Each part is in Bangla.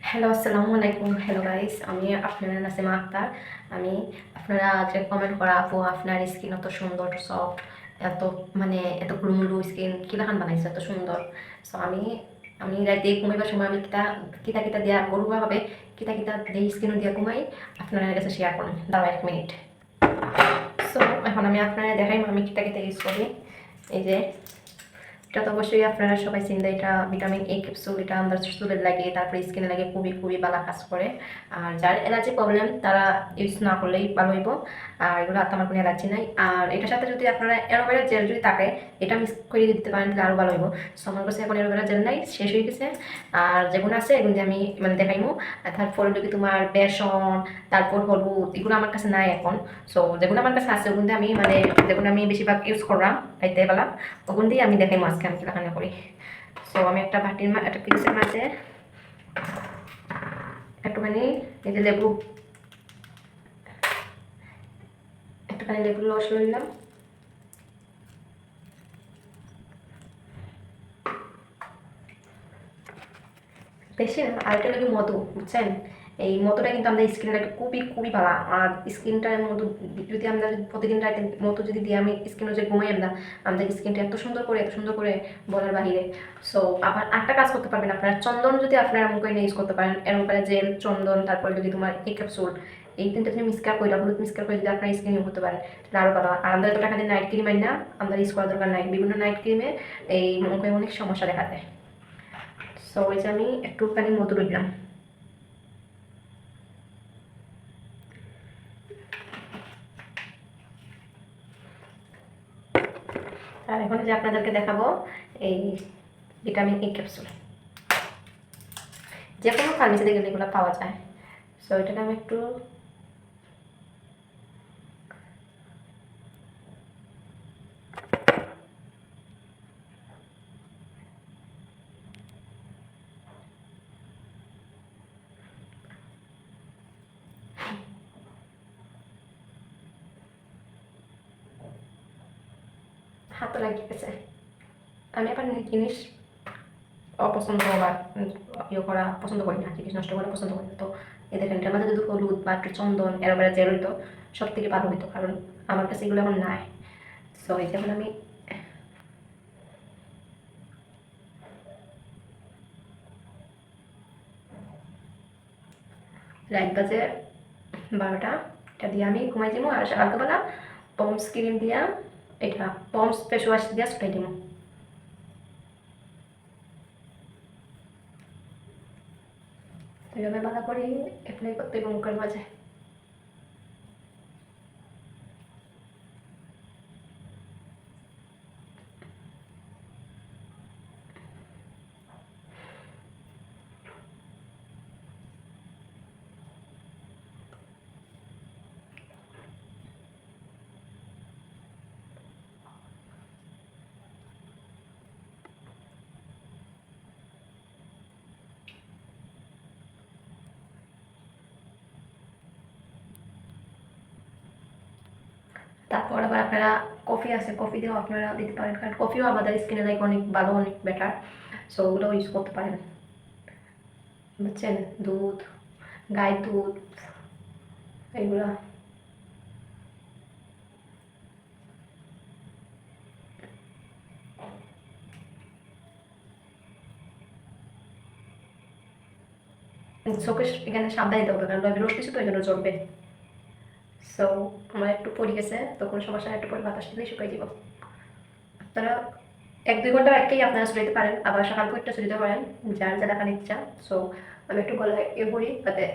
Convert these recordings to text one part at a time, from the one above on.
হ্যালো, আসসালামু আলাইকুম। হ্যালো গাইস, আমি আপনারা নাসিমা আক্তার। আমি আপনারা যে কমেন্ট করা আপু আপনার স্কিন এত সুন্দর সফট, এত এত গ্লুমুলু স্কিন কিলাখান বানাইছে এত সুন্দর। সো আমি রাতে ঘুমাইবার সময় আমি কিতা কিতা কিতা দিয়া গরুয়া হবে কিতা কিতা দিয়ে স্কিন দিয়া ঘুমাই আপনারা কাছে শেয়ার করুন। দাঁড়াও 1 মিনিট। সো এখন আমি আপনারা দেখাই আমি কিতা কিতা ইউজ করি। এই যে এটা তো অবশ্যই আপনারা সবাই চিন্তা, এটা ভিটামিন এ ক্যাপসুল। এটা আমাদের চুলের লাগে, তারপরে স্কিনে লাগে, খুবই খুবই ভালো কাজ করে। আর যার অ্যালার্জি প্রবলেম তারা ইউজ না করলেই ভালো হইব। আর এগুলো আমার কোনো অ্যালার্জি নাই। আর এটার সাথে যদি আপনারা অ্যালোভেরা জেল যদি থাকে এটা মিক্স করে দিতে পারেন তাহলে আরও ভালো হইব। সো আমার কাছে এখন অ্যালোভেরা জেল নাই, শেষ হয়ে গেছে। আর যেগুলো আছে এগুলো আমি দেখাইমু। তারপরে যদি তোমার বেসন, তারপর হলুদ, এগুলো আমার কাছে নাই এখন। সো যেগুলো আমার কাছে আছে ওগুলো আমি যেগুলো আমি বেশিরভাগ ইউজ করলাম খাইতে বেলা, ওগুলো দিয়ে আমি দেখাই মাছকে আমি রান্না করি। সো আমি একটা বাটির একটা পিসের মাঝে একটুখানি এই যে একটুখানি লেবুর রস লইলাম। বেশি না, আর এটা লাগে মধু, বুঝছেন? এই মধুটা কিন্তু আমাদের স্কিনের লাগে খুবই খুবই ভালো। আর স্কিনটার মধু যদি আমরা প্রতিদিন রাতে মধু যদি দিয়ে আমি স্কিনে যে ঘুমাই আমরা, আমাদের স্কিনটা এত সুন্দর করে বলার বাহিরে। সো আবার একটা কাজ করতে পারবেন আপনারা, চন্দন যদি আপনারা এমন করে ইউজ করতে পারেন, এমন করে জেল, চন্দন, তারপরে যদি তোমার এই ক্যাপসুল, এই তিনটা তুমি মিক্সকার করে হলুদ মিক্সকার করে যদি আপনার স্কিন ইউজ করতে পারেন তাহলে আরও ভালো। আর আমাদের তো টাকা দিয়ে নাইট ক্রিম আই না, আমাদের ইউজ করার দরকার নাই। বিভিন্ন নাইট ক্রিমে এই মুখে অনেক সমস্যা দেখা দেয়। সো ওই যে আমি একটুখানি মধু দিলাম। আর এখন যে আপনাদেরকে দেখাবো এই ভিটামিন ই ক্যাপসুল, যে কোনো ফার্মেসিতে গেলে এগুলো পাওয়া যায়। সো এটাকে আমি একটু হাতে লাগিয়ে গেছে। আমি আবার জিনিস অপছন্দ বা ইয়ে করা পছন্দ করি না, জিনিস নষ্ট করা পছন্দ করি না। তো এই দেখেন এটার মধ্যে যদি হলুদ বা একটু চন্দন অ্যালোভেরা জেল হইতো সব থেকে ভালো হইতো, কারণ আমার কাছে এগুলো এখন নাই। সো এই যেমন আমি রাত বাজে 12টা, এটা দিয়ে আমি ঘুমাই যাবো। আর সকালবেলা পমস ক্রিম দিয়া, এটা পমস ফেস ওয়াশ দিয়া শুকাই দিব। এইভাবে ভালো করে অ্যাপ্লাই করতে এবং মুখের মাঝে। তারপর আবার আপনারা কফি আছে, কফি দিয়েও আপনারা দিতে পারেন, কারণ কফিও আমাদের স্কিনে লাইক অনেক ভালো, অনেক বেটার। সো ওগুলো ইউজ করতে পারেন, বুঝছেন? দুধ, গায়ের দুধ, এগুলা চোখে এখানে সাবধানে দিতে হবে, কারণ রোজ কিছু তো এই জন্য জ্বলবে। সো আমার একটু পড়ে গেছে, তখন সমস্যা, একটু পরে বাতাস দিলেই শুকাই দিব। আপনারা 1-2 ঘন্টার আগেই আপনারা চুলাইতে পারেন, আবার সকাল করে চুলিতে পারেন, যার যা দেখার ইচ্ছা। সো আমি একটু গলায় ইয়ে করি তাতে।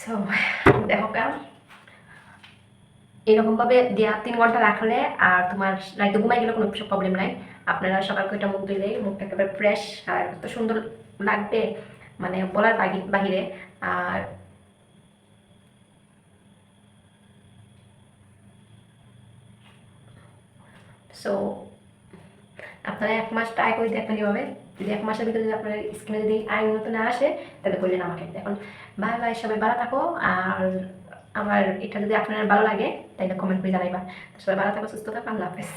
সো দেখো কেমন এরকমভাবে দেওয়া 3 ঘন্টা রাখলে আর তোমার রাইতে ঘুমাই গেলে কোনো প্রবলেম নাই। আপনারা সকাল করে মুখ ধুইলেই মুখটা একেবারে ফ্রেশ আর এত সুন্দর লাগবে, বলার বাহিরে। আর সো আপনারা 1 মাস ট্রাই করে দেখবেন এভাবে। যদি 1 মাসের ভিতরে যদি আপনার স্কিনে যদি আই উন্নত না আসে তাহলে বললেন আমাকে। এখন বাই বাই, সবাই ভালো থাকো। আর আমার এটা যদি আপনার ভালো লাগে তাহলে কমেন্ট করে জানাইবা। সবাই ভালো থাকো, সুস্থ থাকো, আল্লাহ হাফেজ।